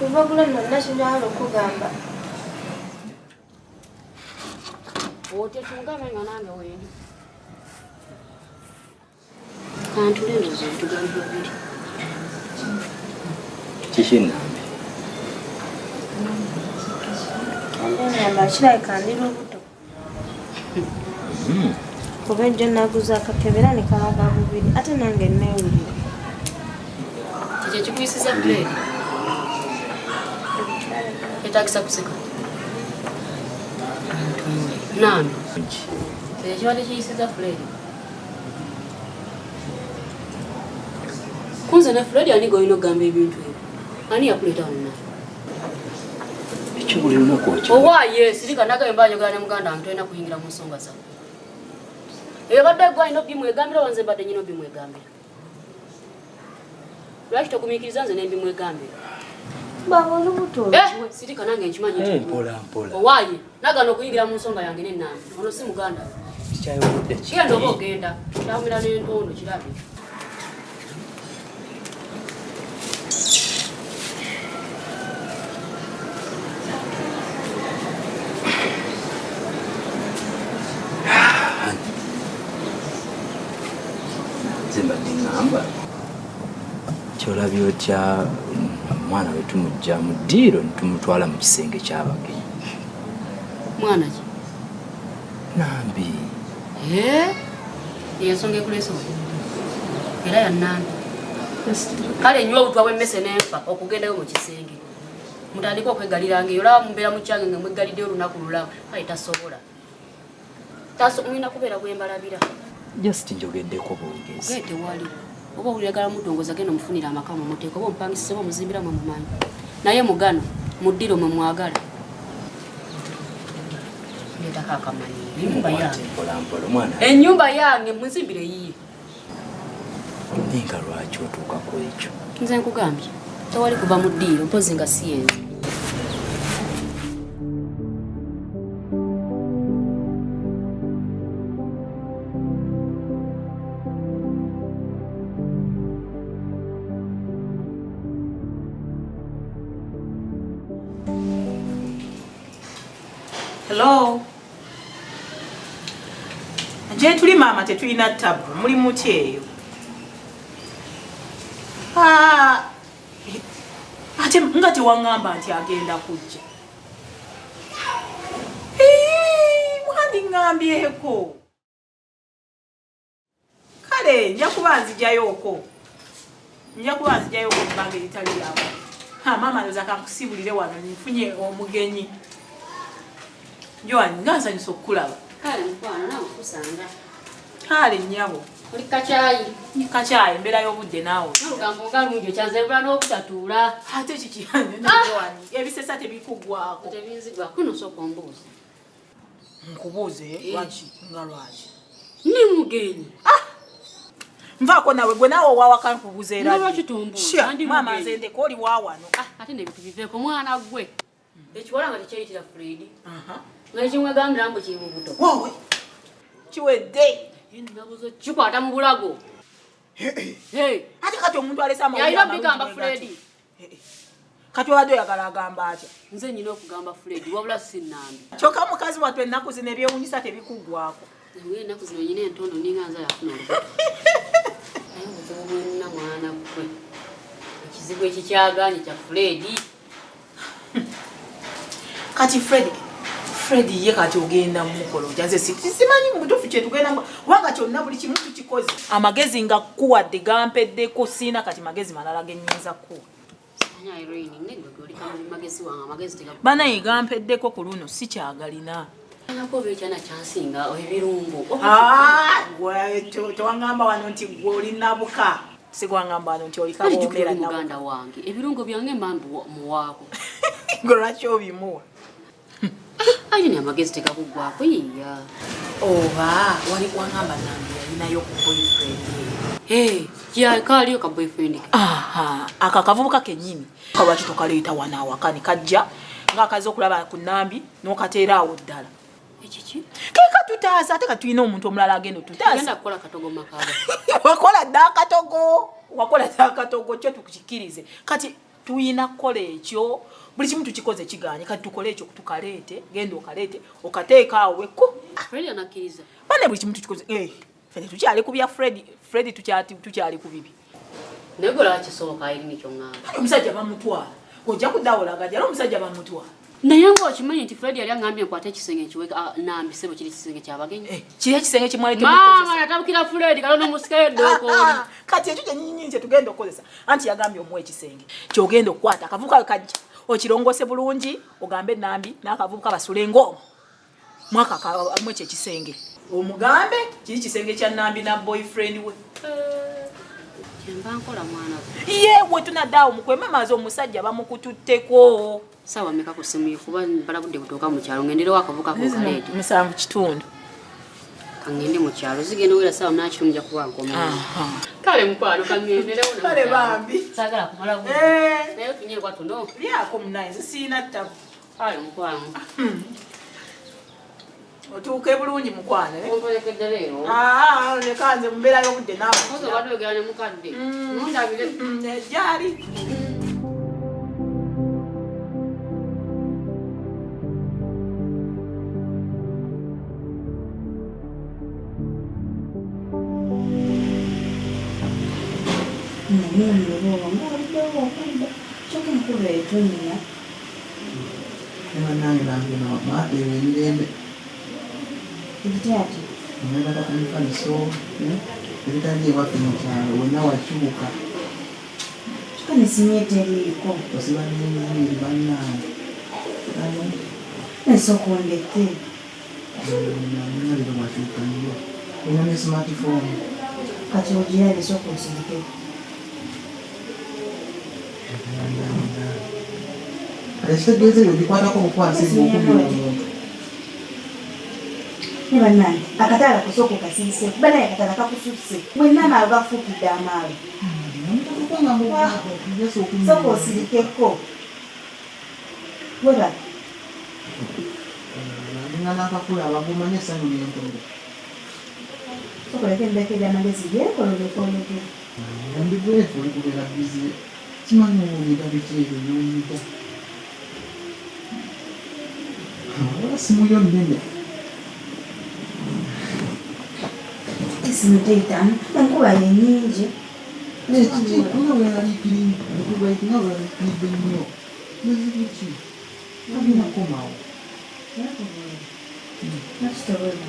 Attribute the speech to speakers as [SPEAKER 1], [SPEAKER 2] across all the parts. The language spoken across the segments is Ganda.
[SPEAKER 1] Kubagula nonna kinyalo kugamba.
[SPEAKER 2] Wote tungame nange wendi. Kantu lendo zo tugambe bibiri.
[SPEAKER 3] Kishina.
[SPEAKER 1] Nyamba kirayika ndi lubuto. Kuba ejjo naguza akakebera ne kalaga bubiri ate nange neewulira.
[SPEAKER 2] Kije kikuyisiza plate. Etakisa kuseka. Nambi. Kije wale kiyisiza plate. Kunze na Fred ani goyino gambe ebintu ebyo. Ani yakuleta wonna.
[SPEAKER 3] Ekibuli lunaku.
[SPEAKER 2] Owaye sirika naga embanyo gane muganda antwena kuyingira mu nsonga za. Ebadde gwa ino bimwegambira wanze badde nyino bimwegambira. Lwaki tokumikiriza nze ne bimwegambira.
[SPEAKER 1] Baba lubuto.
[SPEAKER 2] Sirika nange nkimanyi.
[SPEAKER 3] Mpola.
[SPEAKER 2] Owaye naga nokuyingira mu nsonga yange ne Nambi. Ono si muganda.
[SPEAKER 3] Kikyayobodde ki?
[SPEAKER 2] Kigenda oba ogenda. Kyamira n'entondo kirabe.
[SPEAKER 3] Kyolabyo kya mwana we tumujja mu ddiiro tumutwala mu kisenge ky'abagenyi.
[SPEAKER 2] Mwana ki?
[SPEAKER 3] Nambi.
[SPEAKER 2] Yensonga ekuleso. Era ya Nambi. Kale nnyo obutwa bw'emmese n'enfa okugendayo mu kisenge. Mutandika okwegaliranga eyo olaba mubeera mu kyange nga mwegalidde olunaku lulaba kale tasobola. Mulina kubeera bwembalabira.
[SPEAKER 3] Just njogeddeko bwogezi.
[SPEAKER 2] Gete wali. Oba uliyagala mutongoza genda mufunira amaka mu muteeko oba mpangise oba muzimbira mu mumanyi. Naye mugano muddiro mwe mwagala. Nda kakamani. Enyumba yange. Enyumba yange muzimbire yiye.
[SPEAKER 3] Ninga lwaki otuuka ku ekyo.
[SPEAKER 2] Nze nkugambye. Tewali kuva mu ddiiro mpozi nga siyenze.
[SPEAKER 4] Hello. Je tuli mama tetulina tabu muli muti eyo. Ate nga tewangamba nti agenda kujja. Mwandi ngambyeko. Kale nja kuba nzijayoko. Mbange litali yawo. Mama ndoza kankusibulire wano nfunye omugenyi. Joan, ngaza nisokulaba.
[SPEAKER 2] Kale mfano na ukusanga.
[SPEAKER 4] Kale nyabo.
[SPEAKER 2] Oli kachai.
[SPEAKER 4] Ni kachai mbera y'obudde nawo.
[SPEAKER 2] Nalugambo galungi kyanze bula n'okutatuula.
[SPEAKER 4] Ate kikiyanye ne Joan. Ebisesa tebikugwako.
[SPEAKER 2] Tebinzigwa kuno soko mbuzi.
[SPEAKER 4] Nkubuze lwaki ngalwaki.
[SPEAKER 2] Ni mugenyi.
[SPEAKER 4] Mvako nawe gwe nawo wawa kankubuze era.
[SPEAKER 2] Lwaki tombuzi.
[SPEAKER 4] Mama nzende ko oli wawano.
[SPEAKER 2] Ate ne bitu biveko mwana gwe. Ekiwala nga tekyayitira Fred. Nga kimwegambira mbu kiri mu buto.
[SPEAKER 4] Wowe. Kiwedde.
[SPEAKER 2] Nabuzo kikwata mu bulago.
[SPEAKER 4] Ate kati omuntu alesa amawulire
[SPEAKER 2] yalina bigamba Fred.
[SPEAKER 4] Kati wadde oyagala agamba atya.
[SPEAKER 2] Nze nyina okugamba Fred wabula si Nambi.
[SPEAKER 4] Kyokka mukazi wattu ennaku zino ebyewunyisa tebikuggwako.
[SPEAKER 2] Nawe ennaku zino nyina entondo ninga nza yafuna olubuto. Naye obuzibu bwenna mwana gwe. Ekizibu ekikyaganye kya Fred.
[SPEAKER 4] Kati Fred ye kati ogenda mukolo jaze simanyi mu butufu kye tugenda wanga kyonna buli kimu tukikoze amagezi nga kuwadde gampeddeko sina kati magezi malala genyinza ku
[SPEAKER 2] Sanya Irene nego goli kama magezi wanga magezi tega
[SPEAKER 4] bana yigampeddeko ku luno si kyagalina
[SPEAKER 2] nako bekyana kyansinga ebirungo
[SPEAKER 4] gwe tewangamba wano nti gwe nabuka sigwangamba wano nti olikabombera
[SPEAKER 2] na Uganda wange ebirungo byange mbambi muwako
[SPEAKER 4] Goracho bimuwa.
[SPEAKER 2] Ayine amagezi tekakugwako yiya.
[SPEAKER 4] Oba wali kwangamba Nambi alinayo ku boyfriend.
[SPEAKER 2] Ya kaliyo ka boyfriend.
[SPEAKER 4] Akakavubuka kenyini. Kalwaki tokaleeta wana awakani kajja nga kazo okulaba ku Nambi n'okateera awo ddala.
[SPEAKER 2] Ekiki?
[SPEAKER 4] Keka tutaasa ate katulina omuntu omulala agenda tutaasa.
[SPEAKER 2] Agenda kukola katogo makaba.
[SPEAKER 4] Wakola dda katogo. Wakola dda katogo kyo tukikirize. Kati tuyina kukola ekyo buli kimu tukikoze kiganye kati tukole ekyo tukaleete genda okaleete okateeka awo wekko
[SPEAKER 2] Fred anakkiriza
[SPEAKER 4] bane buli kimu tukikoze fene tukyali ku bya Fred tukyali ku bibi
[SPEAKER 2] negola kisoboka ayini kyongamba
[SPEAKER 4] omusajja bamutwala ojja kudawolaga jalo omusajja bamutwala
[SPEAKER 2] naye ngo okimanyi nti Fred yali angambye nkwate ekisenge ekiweka Nambi sebo kiri kisenge kyabagenyi
[SPEAKER 4] kiri ekisenge kimwaleke
[SPEAKER 2] mama natabukira Fred kalono musikeddoko
[SPEAKER 4] kati ekyo kyenyinyi nze tugenda okukozesa anti yagambye omuwa ekisenge kyogenda okukwata akavubuka kajja okirongose bulungi ogambe Nambi n'akavubuka basule ng'omo mwaka amu ekyo ekisenge omugambe kiri kisenge kya Nambi na boyfriend we
[SPEAKER 2] Mbankola mwana
[SPEAKER 4] yewe tunaddawo mukweme maze omusajja bamukututteko
[SPEAKER 2] sawa meka ku simu kuba balabudde kutoka mu kyalo ngendere wakavuka ko kaleete
[SPEAKER 4] 7
[SPEAKER 2] kangende mu kyalo zigenda wera sawa nakirunja kuba nkomo kale mukwano kangendere wona
[SPEAKER 4] kale bambi
[SPEAKER 2] sagala kumala ku nayo kinye kwa tono
[SPEAKER 4] lyako mnayize sina tabu
[SPEAKER 2] kale mukwano
[SPEAKER 4] otuuke bulungi mukwana
[SPEAKER 2] ompolekedde leero
[SPEAKER 4] nekanze mumbeera y'obudde naawe
[SPEAKER 2] ozo badogera ne mukadde mundabire
[SPEAKER 4] gyali
[SPEAKER 5] Ibitati. Mwana kumfanya so, ibitati wapi mchana, wana wachuka. Chuka nisimete liko. Wasiwani nini bana. Nesoko ndeke. Mwana ndio wachuka ndio. Ina smartphone. Kati ojia nesoko usindike. Resegeze ulikwata kwa kwasi huko. Niba nani akatala kusoko kasise bana yakatala kakususe mwenana abafukida amalo soko silikeko wera ngana kakula abagumanye sanu n'entongo soko leke mbeke ya magezi yeko lolekoloke ndi bwefu likubera bizi kimani mu ndabikiro n'unyita wala simuyo ndende simuteta nkuba yenyingi nekiti kunowe ali clean kuba ikinawe ali clean nyo neziki abina komao nasitobona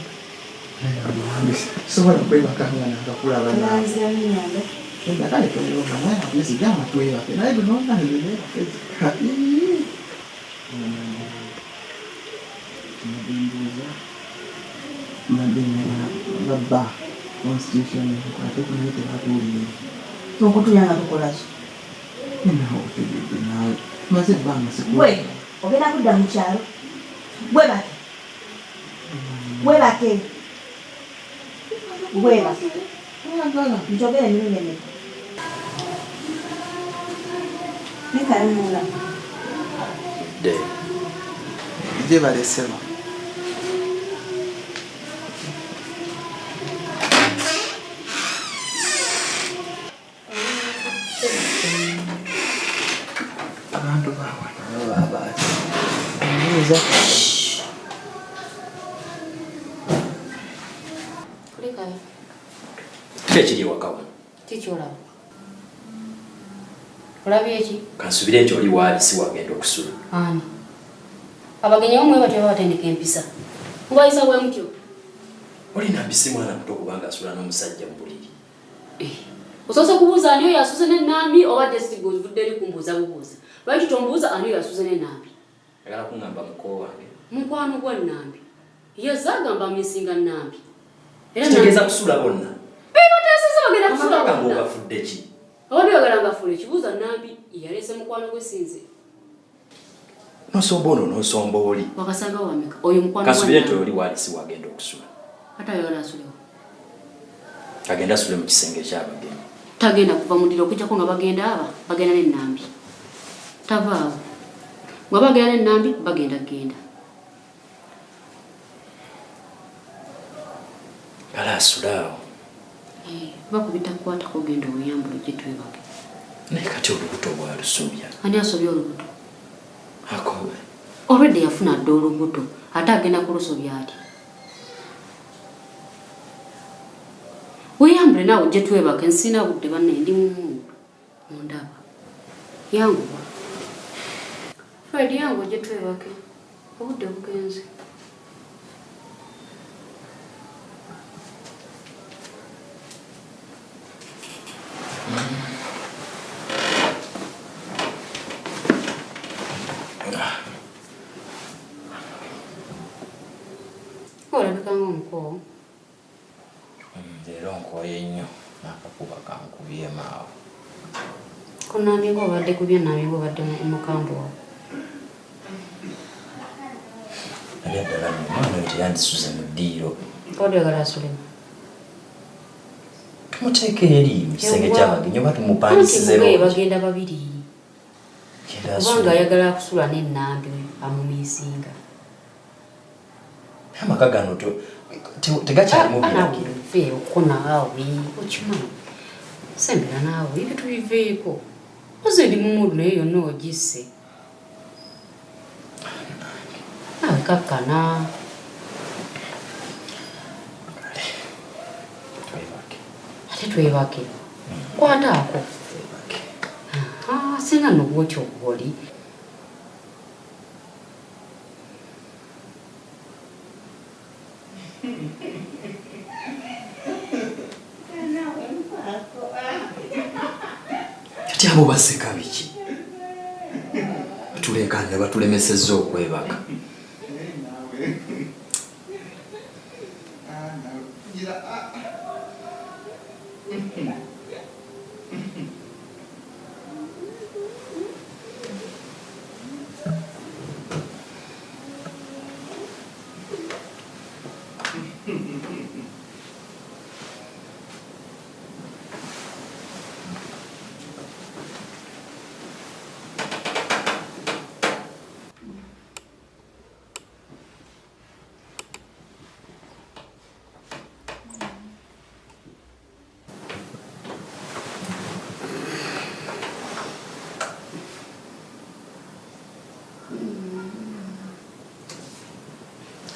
[SPEAKER 5] sobola kweba kangana kakula bana lanzira nyanda enda kale kero mwana yesi jama tweba naye binona nile kati baba constitution atakunete hatuli tokutuyanga tukolachi naho tebide nawe maze banga siku we ogenda kudda mu kyalo bwe bake njogere ningene nikanula de balesema
[SPEAKER 3] Kekiri wakawa.
[SPEAKER 2] Kichola. Olabye ki?
[SPEAKER 3] Kansubire nti oli waali si wagenda okusula.
[SPEAKER 2] Ani. Abagenyi omwe bateba batendeka empisa. Mubayisa bwe mutyo.
[SPEAKER 3] Oli Nambi mwana muto kubanga asula n'omusajja mu buliri.
[SPEAKER 2] Osoose kubuuza ani oyo asuze ne Nambi oba desigo ovudde eri kumbuuza bubuuza. Lwaki tombuuza ani oyo asuze ne Nambi?
[SPEAKER 3] Agala kungamba muko wange.
[SPEAKER 2] Mukwano gwa Nambi. Ye zagamba misinga Nambi.
[SPEAKER 3] Era tegeza kusula bonna.
[SPEAKER 2] Bagenda kusula
[SPEAKER 3] bonna. Bafudde ki?
[SPEAKER 2] Obi bagala ngafule kibuuza Nambi yalese mukwano gwe sinze.
[SPEAKER 3] Nosombono nosombo oli.
[SPEAKER 2] Wakasanga wameka. Oyo mukwano gwa Nambi.
[SPEAKER 3] Kansubire nti oli waali si wagenda okusula.
[SPEAKER 2] Ata yola asulewa.
[SPEAKER 3] Agenda asule mu kisenge ky'abagenyi.
[SPEAKER 2] Tagenda kuva mu ndiro okujjako nga bagenda bagenda ne Nambi. Tavaawo. Nga bagenda ne Nambi bagenda.
[SPEAKER 3] Kala asulaawo.
[SPEAKER 2] Bakubita kukwata kugenda obuyambulo gye twebage.
[SPEAKER 3] naye kati olubuto bwalusobya.
[SPEAKER 2] Ani asobya olubuto?
[SPEAKER 3] Akowe
[SPEAKER 2] already yafuna dda olubuto ate agenda kulusobya ati. Weeyambule naawe gye twebaka ensina budde banne ndi mumuntu mundaba yanguwa Fred yangu gye twebake obudde bugenze. Olabika ng'omuko.
[SPEAKER 3] Leero nkoye nnyo n'akakuba kankubye maawo.
[SPEAKER 2] Ko Nambi ng'obadde kubye Nambi ng'obadde omukambwe wawe.
[SPEAKER 3] Naye ddala omwana oyo teyandisuze mu ddiiro.
[SPEAKER 2] Oyagala asulemu.
[SPEAKER 3] Tumuteeka eri mu kisenge ky'abagenyi oba tumupangisize
[SPEAKER 2] Anti bagenda babiri. Kubanga ayagala kusula ne Nambi amumiisinga.
[SPEAKER 3] Amaka gano tegakyalimu biragiro.
[SPEAKER 2] Fe okona awe okimanyi. Sembera naawe ebintu biveeko. Oze ndi mumudu naye yonna ogisse. Nawe kakkana. Ate twebake. Kwata ako. Singa nobwotyo obwoli.
[SPEAKER 3] Kati abo baseka biki? Batulekanye batulemesezza okwebaka.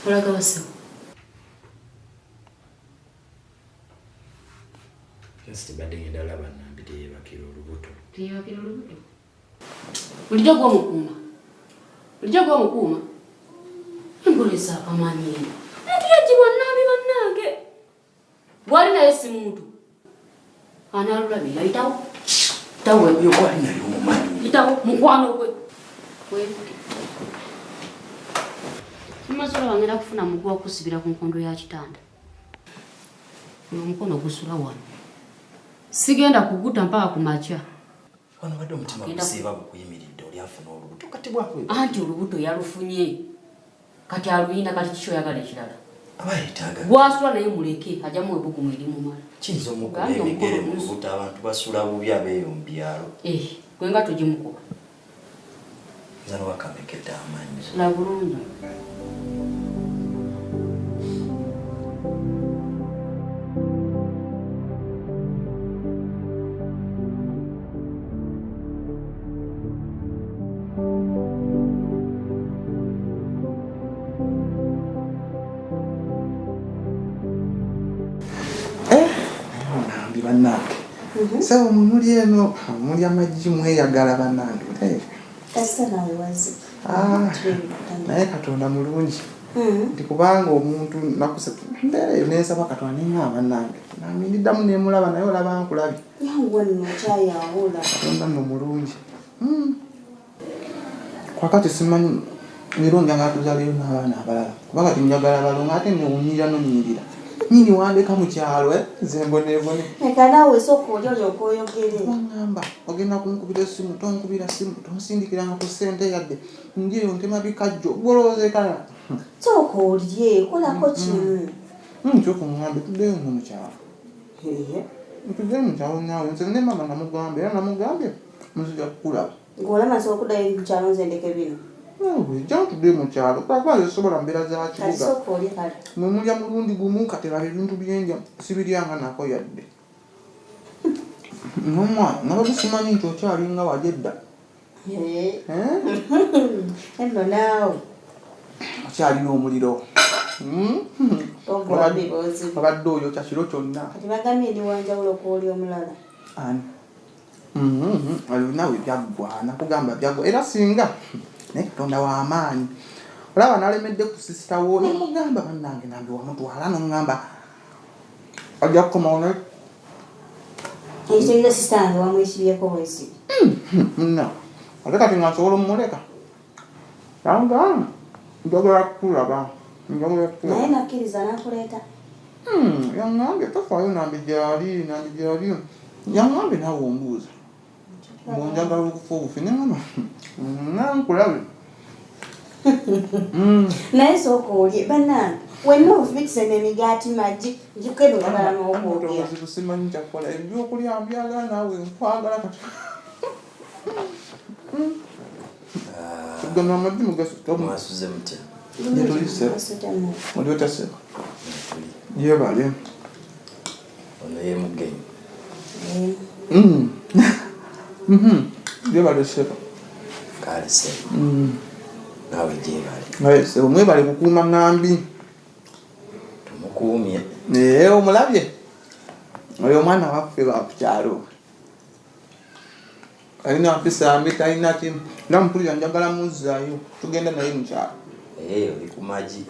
[SPEAKER 2] Olaga wasa.
[SPEAKER 3] Kasi badde ngenda laba Nambi teyebakira olubuto.
[SPEAKER 2] Teyebakira olubuto. Bulijjo gwa mukuuma. Bulijjo gwa mukuuma. Engolesa amaanyi eno. Muntu yagibwa Nambi bannange. Bwali naye si muntu. Analulabi yayitawo. Tawe
[SPEAKER 3] Yokwali nayo omumanyi.
[SPEAKER 2] Yitawo mukwano gwe. Weebuke. Masula wangera kufuna mugwa kusibira ku nkondo ya kitanda. Omukono gusula wano. Sigenda kuguta mpaka kumacha.
[SPEAKER 3] Wano badde omutima gusiiba gukuyimiridde oli afuna olubuto kati bwakwe.
[SPEAKER 2] Anti olubuto yalufunye. Kati aluyina kati kisho yagala ekirala.
[SPEAKER 3] Abayitaaga.
[SPEAKER 2] Gwasula naye muleke ajamu ebugu mwiri mu mala.
[SPEAKER 3] Kiyinza omukuba emigere mu lubuto abantu basula bubi abeeyo mu byalo.
[SPEAKER 2] Gwenga tugimukuba.
[SPEAKER 3] Nzano wakameketa amaanyi.
[SPEAKER 2] Sula bulungi.
[SPEAKER 5] Nambi bannange. Sawa mumuli eno muli amaggi mweyagala bannange.
[SPEAKER 1] Kasa nawe wazi.
[SPEAKER 5] Naye Katonda mulungi. Ndi kubanga omuntu nakuse mbeera eyo neesaba Katonda neŋŋamba bannange. Nambi ndiddamu neemulaba naye olaba nkulabi.
[SPEAKER 1] Yanguwa nno kyayawula.
[SPEAKER 5] Katonda nno mulungi. Kwakati simanyi leero njagala tuzaleyo n'abaana abalala. Kuba kati njagala balongo ate newunyirira nonyirira. Nyini wandeka mu kyalo nze mboneebone.
[SPEAKER 1] Leka naawe sooka oli olyoka oyogere.
[SPEAKER 5] Wangamba ogenda kunkubira essimu tonkubira ssimu tonsindikiranga ku ssente yadde njeyo ntema bikajjo gwolowoozekana.
[SPEAKER 1] Sooka olye kolako kimu.
[SPEAKER 5] Kyokuŋŋambe tuddeyo nno mu kyalo. Tuddeyo mu kyalo naawe nze ne mama namugambye era namugambye muzija kukulaba.
[SPEAKER 1] Ng'olamaze okuddayo mu kyalo nze ndeke bino.
[SPEAKER 5] Jja tuddeyo mu kyalo kuba nze sobola mbeera za kibuga.
[SPEAKER 1] Sooka olye kale.
[SPEAKER 5] Mumulya mulundi gumu kati laba ebintu byenja sibiryanga nako yadde. Mama, nabadde simanyi nti okyalinga wajedda.
[SPEAKER 1] Eno naawe.
[SPEAKER 5] Okyalina omuliro. Abadde oyo kyakiro kyonna.
[SPEAKER 1] Kati bagambye ndi wanjawulo kw'oli omulala.
[SPEAKER 5] Ani? Nawe byaggwa, nakugamba byaggwa. Era singa naye Katonda w'amaanyi. Olaba nalemedde ku sisita wo nomugamba bannange nange wamutwala n'ongamba ajja kukomawo naye.
[SPEAKER 1] Ekitegeeza sisita wange wamwesibyeko bwesi.
[SPEAKER 5] No. Ate kati nga nsobola omuleka. Yanga njagala kukulaba.
[SPEAKER 1] Naye nakkiriza n'akuleeta.
[SPEAKER 5] Yangambe tofaayo Nambi gyali. Yangambe naawe ombuuza. Njagala okufa obufi nengamba nankulabe.
[SPEAKER 1] Naye sooka olye bannange wenna ofumikise n'emigaati magi njukeno njagala n'okwogera.
[SPEAKER 5] Simanyi kyakukola ebyokulya mbyagala naawe nkwagala kati. Tugana amagi mugasitomu.
[SPEAKER 3] Mwasuze mutya?
[SPEAKER 5] Netulise. Oli otaseka. Yebale.
[SPEAKER 3] Ono ye mugenyi.
[SPEAKER 5] Yebale seka.
[SPEAKER 3] Kale se. Nawe gyebale.
[SPEAKER 5] Naye se omwebale kukuuma Nambi.
[SPEAKER 3] Tumukuumye.
[SPEAKER 5] Omulabye. Oyo omwana waffe bakukyalo. Alina mpisa mbi talina kimu. Nampulira njagala muzzaayo. Tugenda naye mu kyalo.
[SPEAKER 3] Oli ku magi.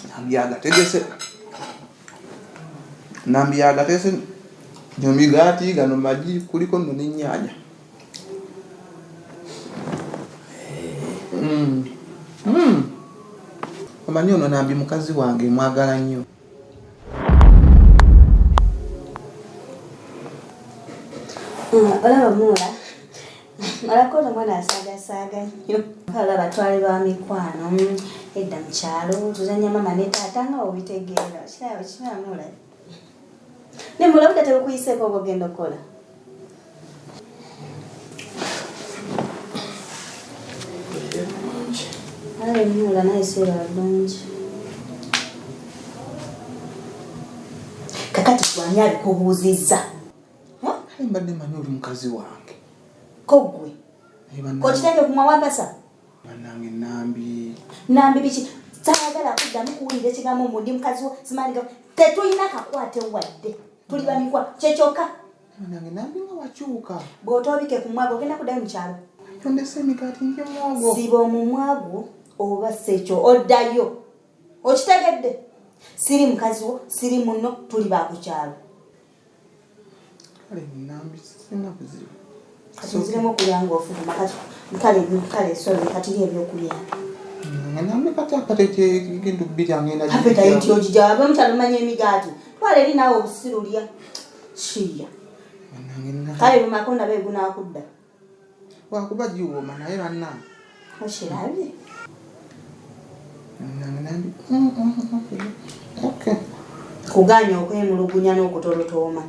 [SPEAKER 5] Nambi agategese. Nambi agategese. Nyomigaati gano magi kuliko nno n'ennyaanya. Omanyi ono Nambi mukazi wange mwagala nnyo.
[SPEAKER 1] Olaba muula olakola omwana asaagasaaga nnyo. Olaba twali ba mikwano edda mu kyalo tuzanya mama ne taata nga obitegeera kiramuula. Ne muula budde tekukuyiseeko oba ogenda okukola. Ale muula naye seera bulungi. Kakati twani abikubuuzizza.
[SPEAKER 5] Mbadde manyi oli mukazi wange.
[SPEAKER 1] Kogwe. Kokitange kumwawagasa.
[SPEAKER 5] Bannange Nambi.
[SPEAKER 1] Nambi biki? Saagala kuddamu kuwulira ekigambo mu ndi mukazi wo simanyiga. Tetulina kakwate wadde. Tuli bamikwa. Kyekyoka.
[SPEAKER 5] Bannange Nambi nga wakyuka.
[SPEAKER 1] Bw'otoobike ku mwago ogenda kuddayo mu kyalo.
[SPEAKER 5] Yondese emigaati njemwago.
[SPEAKER 1] Siba omumwago oba sekyo oddayo. Okitegedde? Siri mukazi wo, siri munno, tuli ba ku kyalo.
[SPEAKER 5] Kale Nambi sina buzibu.
[SPEAKER 1] Kati nziremu okulya ng'ofuluma kale sorry kati ebyokulya.
[SPEAKER 5] Nambi kati apatite ekintu bbiri angenda
[SPEAKER 1] gye. Appetite ogijja abe mutalumanya emigaati. Twala eri naawe obusirulya. Shiya. Kale lumako ndabe egunaakudda.
[SPEAKER 5] Wakuba giwooma naye bannange.
[SPEAKER 1] Okirabye?
[SPEAKER 5] Nambi. Okay.
[SPEAKER 1] Kuganya okwemulugunya n'okutolotooma.